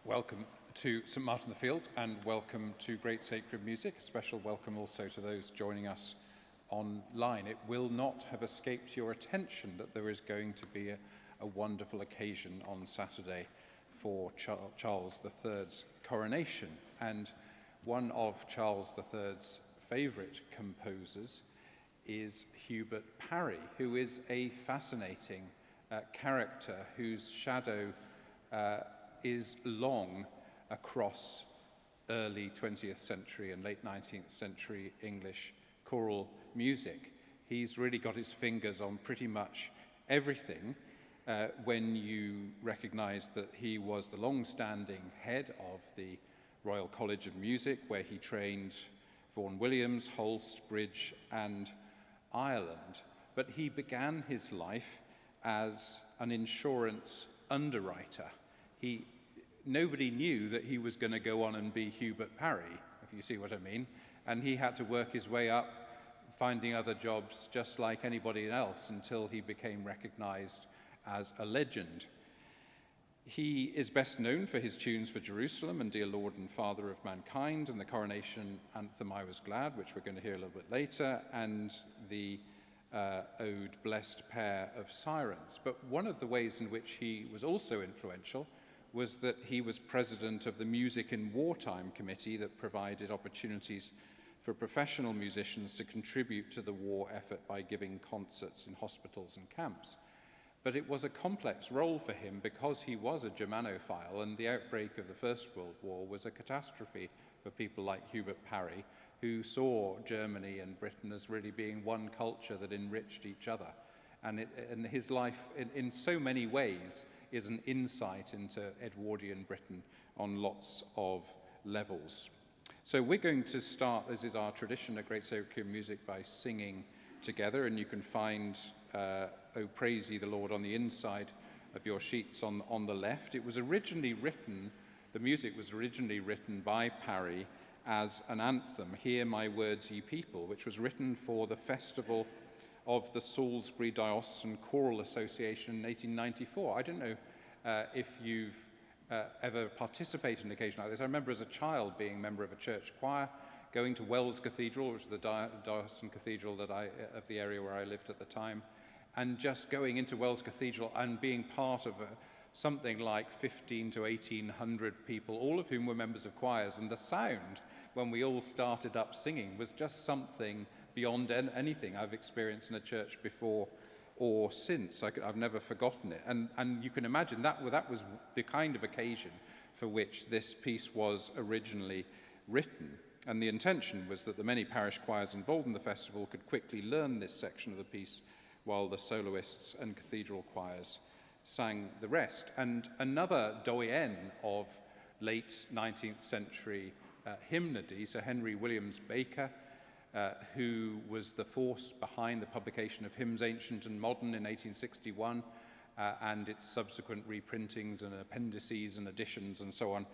Welcome to St Martin the Fields and welcome to Great Sacred Music. A special welcome also to those joining us online. It will not have escaped your attention that there is going to be a wonderful occasion on Saturday for Charles III's coronation. And one of Charles III's favourite composers is Hubert Parry, who is a fascinating character whose shadow is long across early 20th century and late 19th century English choral music. He's really got his fingers on pretty much everything when you recognise that he was the long-standing head of the Royal College of Music, where he trained Vaughan Williams, Holst, Bridge and Ireland. But he began his life as an insurance underwriter. Nobody knew that he was going to go on and be Hubert Parry, if you see what I mean, and he had to work his way up, finding other jobs just like anybody else until he became recognised as a legend. He is best known for his tunes for Jerusalem and Dear Lord and Father of Mankind, and the coronation anthem I Was Glad, which we're going to hear a little bit later, and the ode Blessed Pair of Sirens. But one of the ways in which he was also influential was that he was president of the Music in Wartime Committee that provided opportunities for professional musicians to contribute to the war effort by giving concerts in hospitals and camps. But it was a complex role for him because he was a Germanophile, and the outbreak of the First World War was a catastrophe for people like Hubert Parry, who saw Germany and Britain as really being one culture that enriched each other. And his life, in so many ways, is an insight into Edwardian Britain on lots of levels. So we're going to start, as is our tradition at Great Sacred Music, by singing together, and you can find O Praise Ye the Lord on the inside of your sheets on the left. It was originally written, the music was originally written by Parry as an anthem, Hear My Words Ye People, which was written for the festival of the Salisbury Diocesan Choral Association in 1894. I don't know if you've ever participated in an occasion like this. I remember as a child being a member of a church choir, going to Wells Cathedral, which is the diocesan cathedral of the area where I lived at the time, and just going into Wells Cathedral and being part of something like 15 to 1,800 people, all of whom were members of choirs, and the sound when we all started up singing was just something beyond anything I've experienced in a church before or since. I've never forgotten it. And you can imagine that was the kind of occasion for which this piece was originally written. And the intention was that the many parish choirs involved in the festival could quickly learn this section of the piece while the soloists and cathedral choirs sang the rest. And another doyen of late 19th century hymnody, Sir Henry Williams Baker, who was the force behind the publication of Hymns Ancient and Modern in 1861 and its subsequent reprintings and appendices and additions and so on,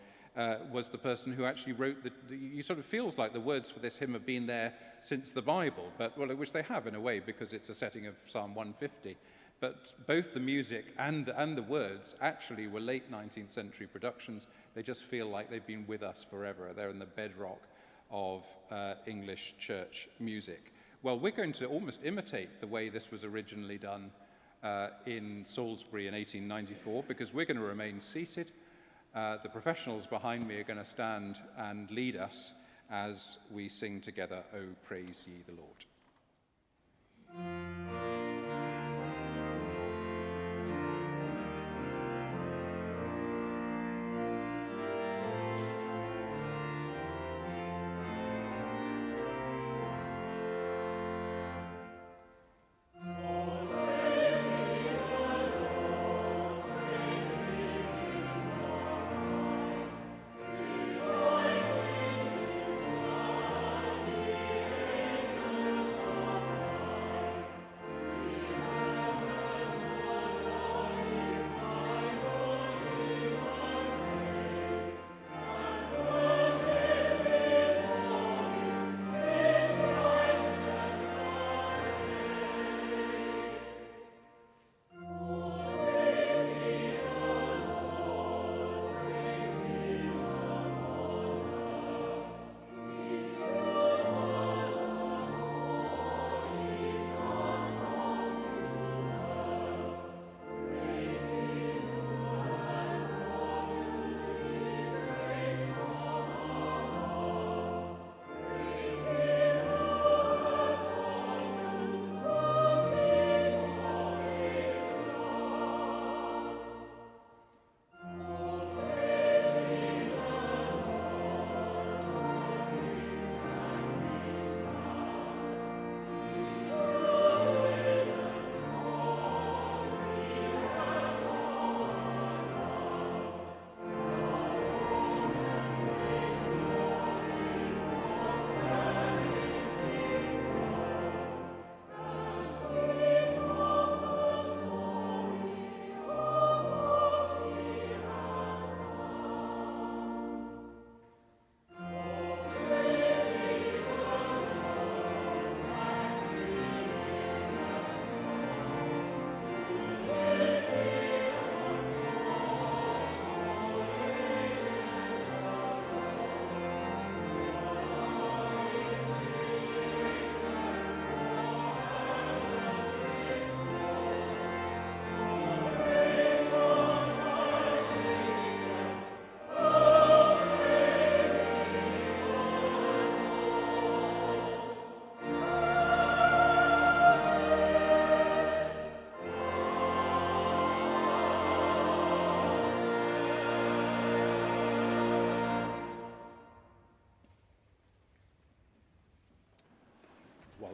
was the person who actually wrote it sort of feels like the words for this hymn have been there since the Bible, which they have in a way because it's a setting of Psalm 150. But both the music and the words actually were late 19th century productions. They just feel like they've been with us forever. They're in the bedrock of English church music. Well, we're going to almost imitate the way this was originally done in Salisbury in 1894, because we're going to remain seated. The professionals behind me are going to stand and lead us as we sing together, O Praise Ye the Lord. Praise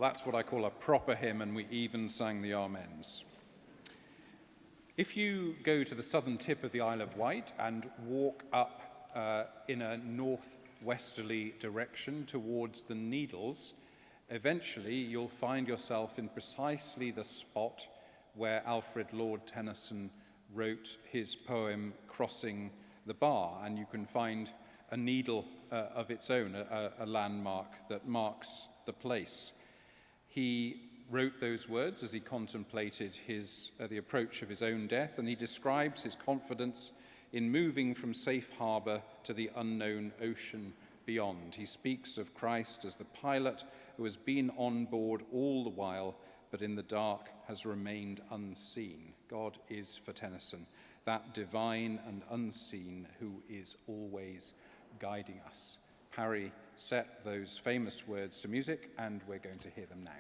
That's what I call a proper hymn, and we even sang the Amens. If you go to the southern tip of the Isle of Wight and walk up in a northwesterly direction towards the Needles, eventually you'll find yourself in precisely the spot where Alfred Lord Tennyson wrote his poem Crossing the Bar, and you can find a needle of its own, a landmark that marks the place. He wrote those words as he contemplated the approach of his own death, and he describes his confidence in moving from safe harbour to the unknown ocean beyond. He speaks of Christ as the pilot who has been on board all the while, but in the dark has remained unseen. God is, for Tennyson, that divine and unseen who is always guiding us. Parry set those famous words to music, and we're going to hear them now.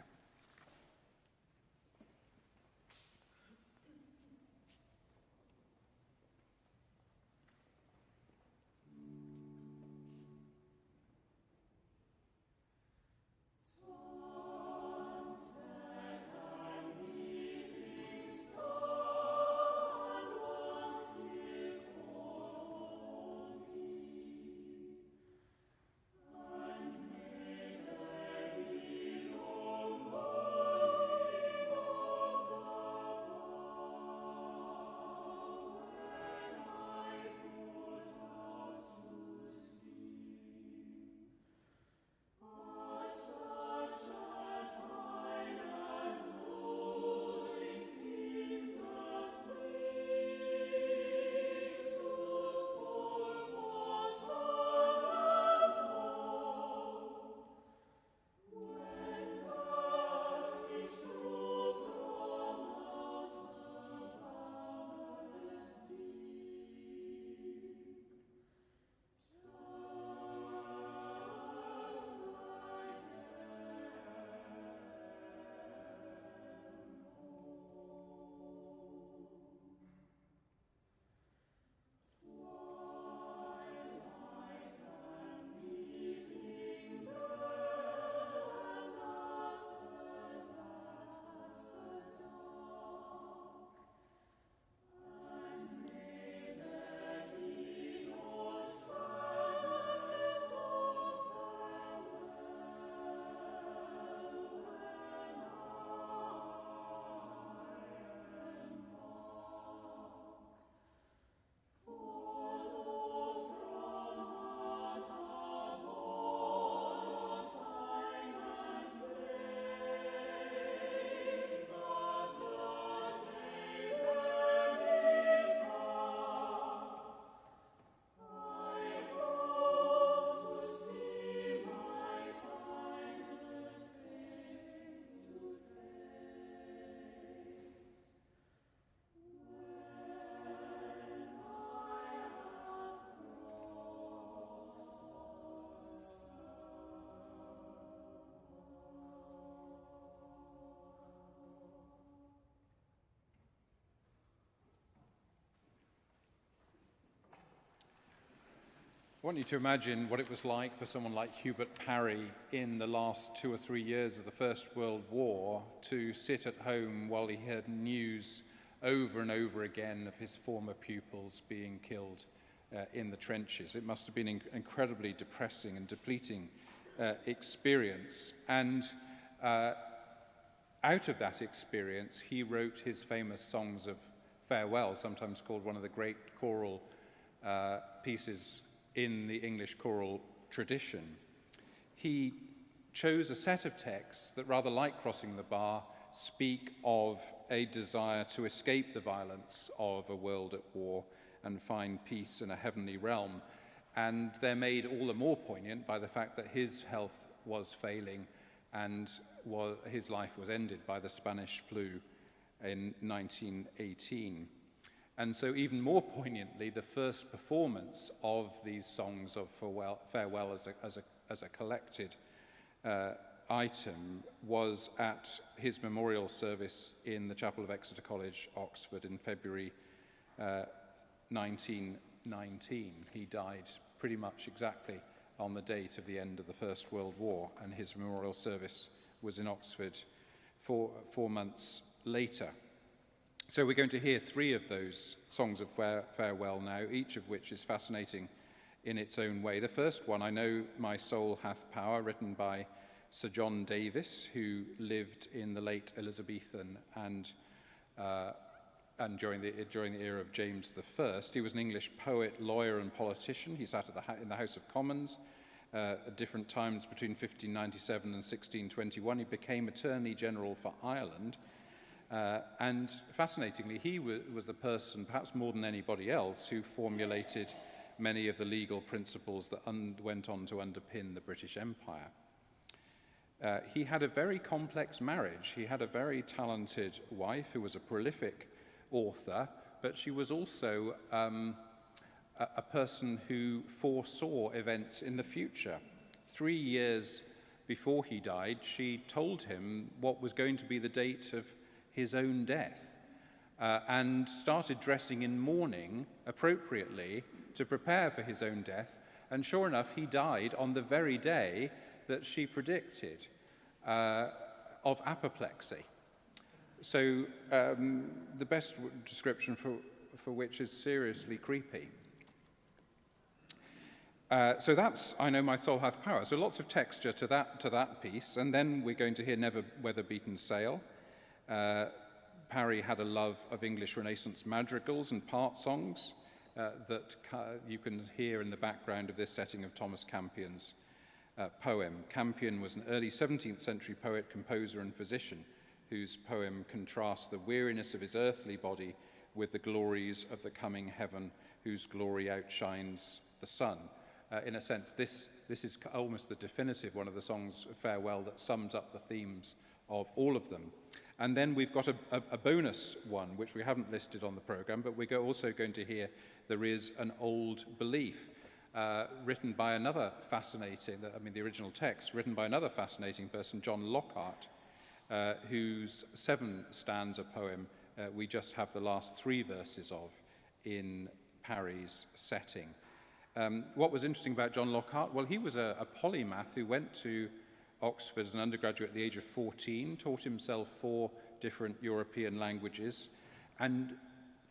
I want you to imagine what it was like for someone like Hubert Parry in the last 2 or 3 years of the First World War to sit at home while he heard news over and over again of his former pupils being killed in the trenches. It must have been an incredibly depressing and depleting experience. And out of that experience, he wrote his famous songs of farewell, sometimes called one of the great choral pieces in the English choral tradition. He chose a set of texts that, rather like Crossing the Bar, speak of a desire to escape the violence of a world at war and find peace in a heavenly realm. And they're made all the more poignant by the fact that his health was failing and his life was ended by the Spanish flu in 1918. And so even more poignantly, the first performance of these songs of farewell as a collected item was at his memorial service in the Chapel of Exeter College, Oxford, in February 1919. He died pretty much exactly on the date of the end of the First World War, and his memorial service was in Oxford 4 months later. So we're going to hear 3 of those songs of farewell now, each of which is fascinating in its own way. The first one, I Know My Soul Hath Power, written by Sir John Davis, who lived in the late Elizabethan and during the era of James I. He was an English poet, lawyer, and politician. He sat in the House of Commons at different times between 1597 and 1621. He became Attorney General for Ireland. And fascinatingly, he was the person, perhaps more than anybody else, who formulated many of the legal principles that went on to underpin the British Empire. He had a very complex marriage. He had a very talented wife who was a prolific author, but she was also a person who foresaw events in the future. 3 years before he died, she told him what was going to be the date of his own death, and started dressing in mourning appropriately to prepare for his own death. And sure enough, he died on the very day that she predicted, of apoplexy. So the best description for which is seriously creepy. So that's I Know My Soul Hath Power. So lots of texture to that piece. And then we're going to hear Never Weather-Beaten Sail. Parry had a love of English Renaissance madrigals and part songs that you can hear in the background of this setting of Thomas Campion's poem. Campion was an early 17th century poet, composer, and physician whose poem contrasts the weariness of his earthly body with the glories of the coming heaven, whose glory outshines the sun. In a sense, this is almost the definitive one of the songs of farewell that sums up the themes of all of them. And then we've got a bonus one, which we haven't listed on the programme, but we're also going to hear There Is an Old Belief, written by another fascinating, the original text, written by another fascinating person, John Lockhart, whose 7-stanza poem we just have the last 3 verses of in Parry's setting. What was interesting about John Lockhart? Well, he was a polymath who went to Oxford as an undergraduate at the age of 14, taught himself 4 different European languages, and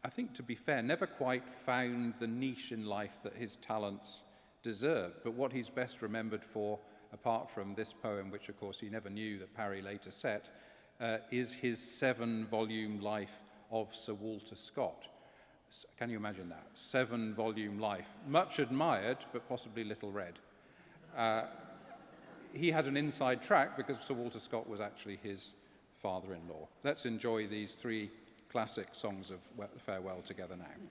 I think, to be fair, never quite found the niche in life that his talents deserved. But what he's best remembered for, apart from this poem, which of course he never knew that Parry later set, is his 7-volume life of Sir Walter Scott. Can you imagine that? 7-volume life, much admired, but possibly little read. He had an inside track because Sir Walter Scott was actually his father-in-law. Let's enjoy these 3 classic songs of farewell together now. In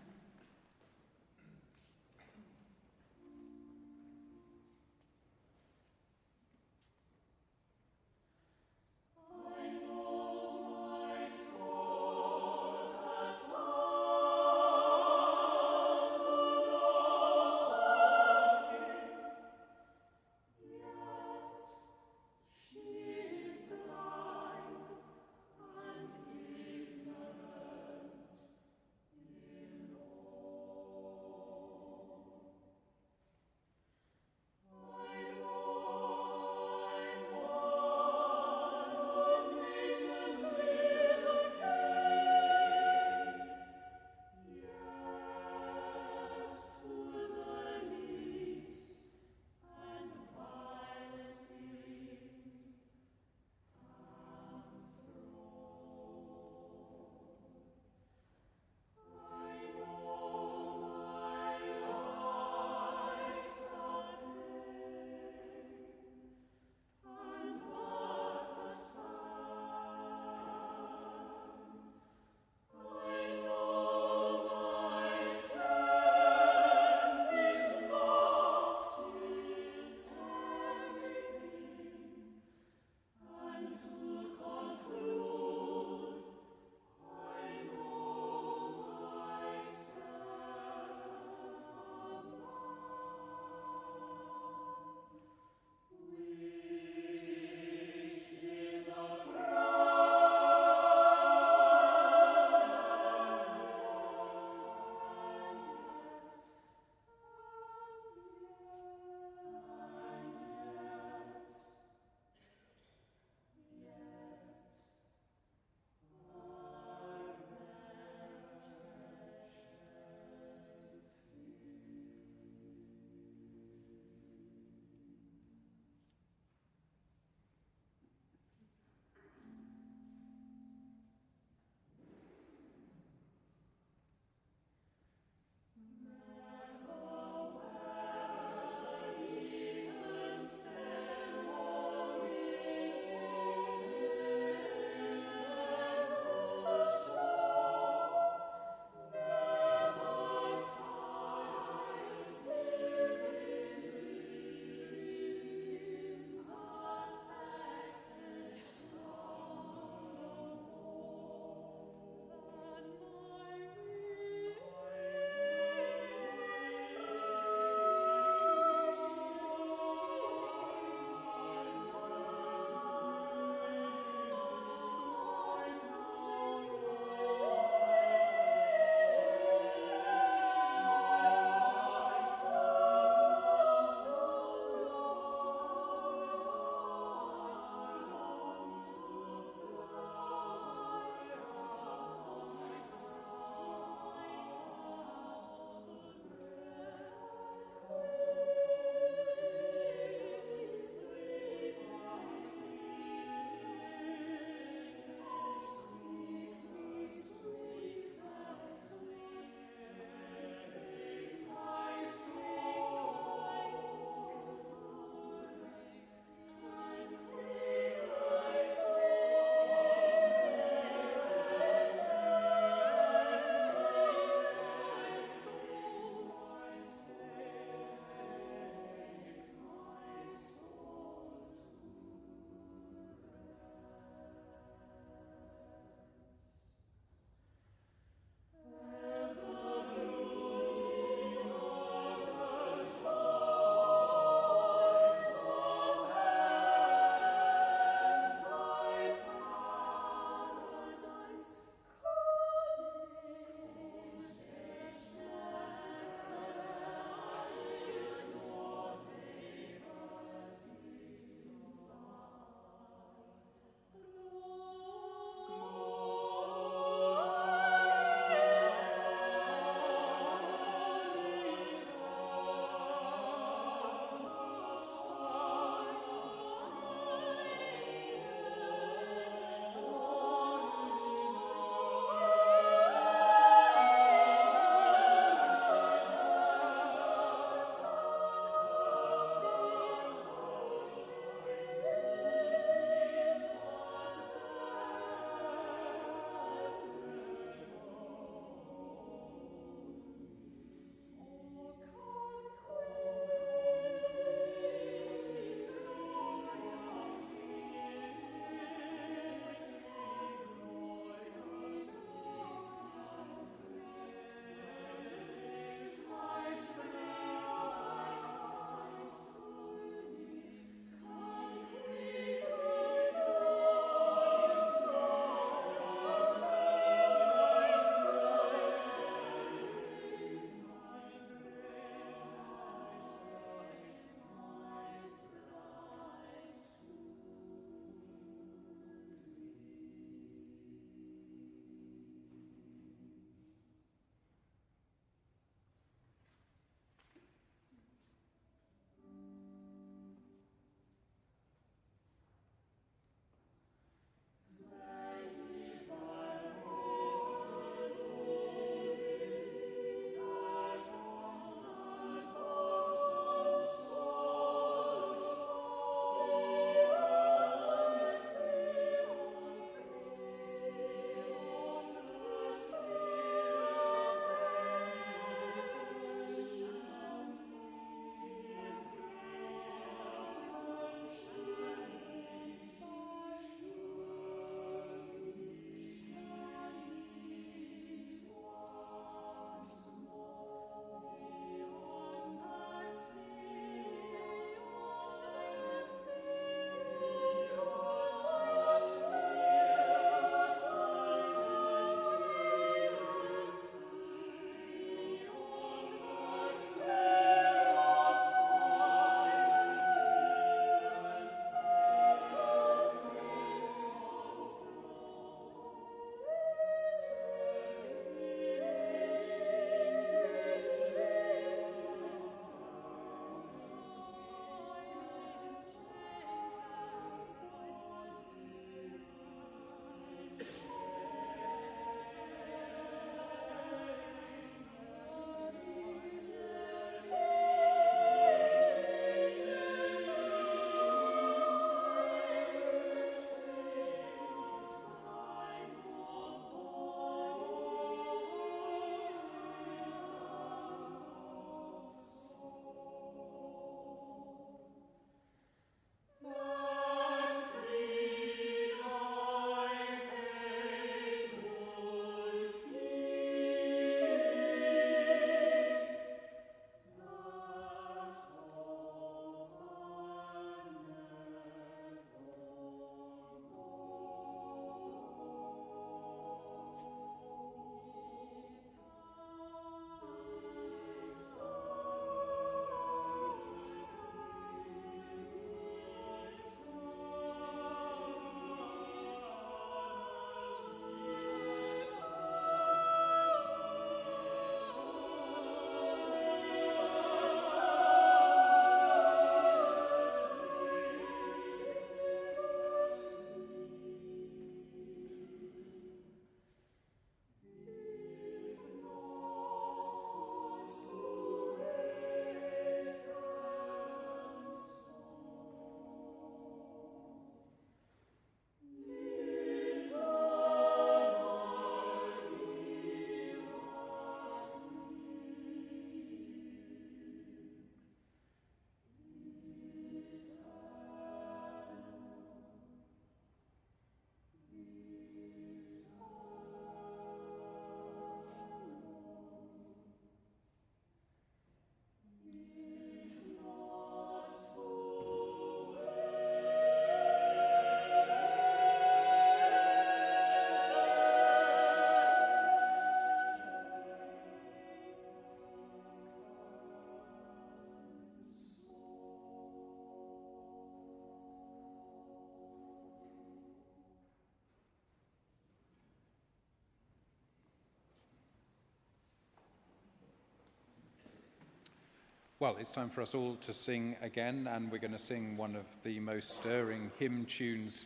Well, it's time for us all to sing again, and we're going to sing one of the most stirring hymn tunes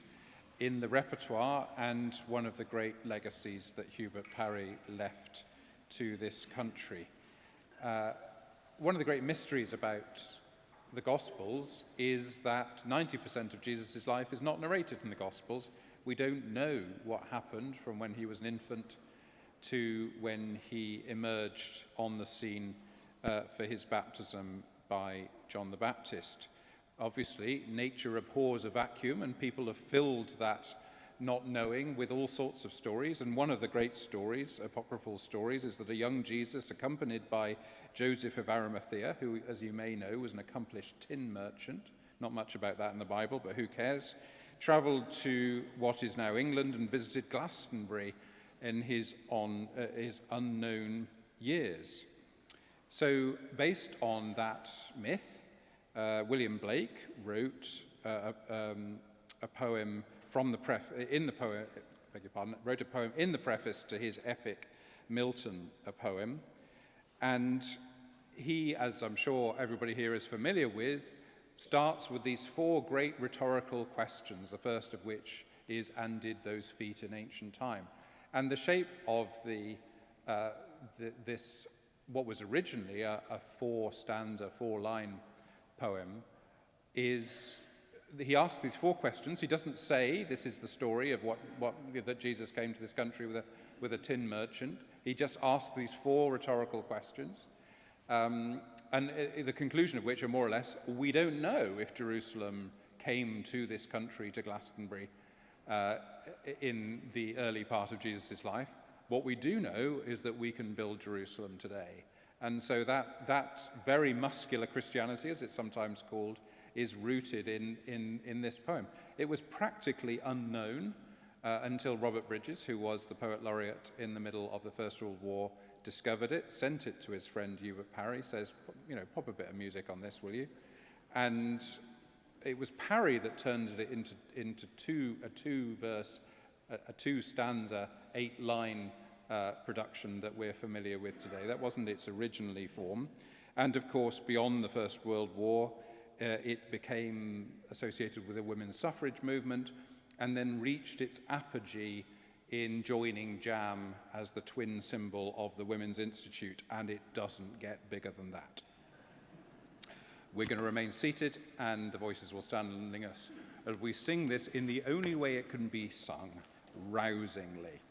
in the repertoire and one of the great legacies that Hubert Parry left to this country. One of the great mysteries about the Gospels is that 90% of Jesus' life is not narrated in the Gospels. We don't know what happened from when he was an infant to when he emerged on the scene for his baptism by John the Baptist. Obviously, nature abhors a vacuum, and people have filled that not knowing with all sorts of stories. And one of the great stories, apocryphal stories, is that a young Jesus, accompanied by Joseph of Arimathea, who, as you may know, was an accomplished tin merchant, not much about that in the Bible, but who cares, travelled to what is now England and visited Glastonbury in his unknown years. So, based on that myth, William Blake wrote a poem wrote a poem in the preface to his epic Milton, a poem, and he, as I'm sure everybody here is familiar with, starts with these four great rhetorical questions, the first of which is, "And did those feet in ancient time?" And the shape of this, what was originally a four-stanza, four-line poem, is he asks these four questions. He doesn't say this is the story of that Jesus came to this country with a tin merchant. He just asks these four rhetorical questions, and the conclusion of which are more or less, we don't know if Jerusalem came to this country, to Glastonbury, in the early part of Jesus' life. What we do know is that we can build Jerusalem today. And so that very muscular Christianity, as it's sometimes called, is rooted in this poem. It was practically unknown until Robert Bridges, who was the poet laureate in the middle of the First World War, discovered it, sent it to his friend Hubert Parry, says, pop a bit of music on this, will you? And it was Parry that turned it into a two-stanza, 8-line production that we're familiar with today. That wasn't its originally form. And of course, beyond the First World War, it became associated with the women's suffrage movement and then reached its apogee in joining JAM as the twin symbol of the Women's Institute, and it doesn't get bigger than that. We're going to remain seated, and the voices will stand lending us as we sing this in the only way it can be sung, rousingly.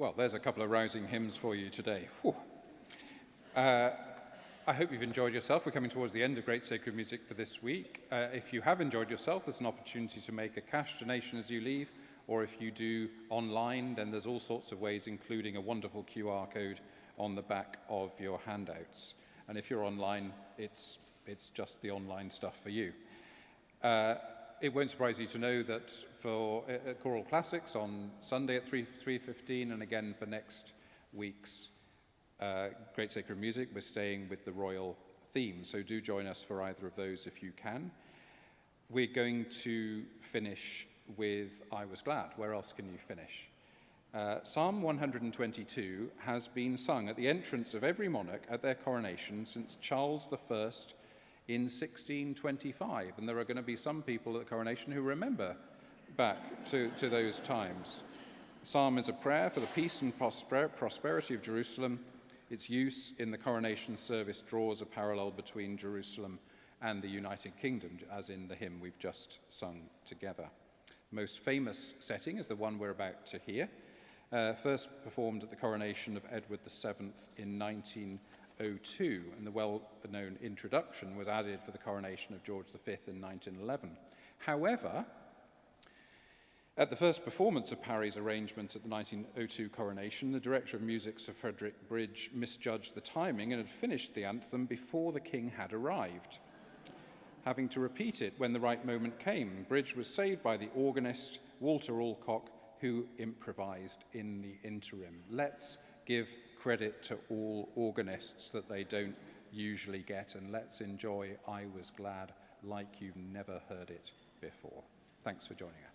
Well, there's a couple of rousing hymns for you today. I hope you've enjoyed yourself. We're coming towards the end of Great Sacred Music for this week. If you have enjoyed yourself, there's an opportunity to make a cash donation as you leave, or if you do online, then there's all sorts of ways, including a wonderful QR code on the back of your handouts. And if you're online, it's just the online stuff for you. It won't surprise you to know that for Choral Classics on Sunday at 3:15, and again for next week's Great Sacred Music, we're staying with the royal theme, so do join us for either of those if you can. We're going to finish with I Was Glad. Where else can you finish? Psalm 122 has been sung at the entrance of every monarch at their coronation since Charles I in 1625, and there are going to be some people at the coronation who remember back to those times. The psalm is a prayer for the peace and prosperity of Jerusalem. Its use in the coronation service draws a parallel between Jerusalem and the United Kingdom, as in the hymn we've just sung together. The most famous setting is the one we're about to hear, first performed at the coronation of Edward VII in 1902, and the well-known introduction was added for the coronation of George V in 1911. However, at the first performance of Parry's arrangement at the 1902 coronation, the director of music, Sir Frederick Bridge, misjudged the timing and had finished the anthem before the king had arrived. Having to repeat it when the right moment came, Bridge was saved by the organist, Walter Alcock, who improvised in the interim. Let's give credit to all organists that they don't usually get, and let's enjoy I Was Glad like you've never heard it before. Thanks for joining us.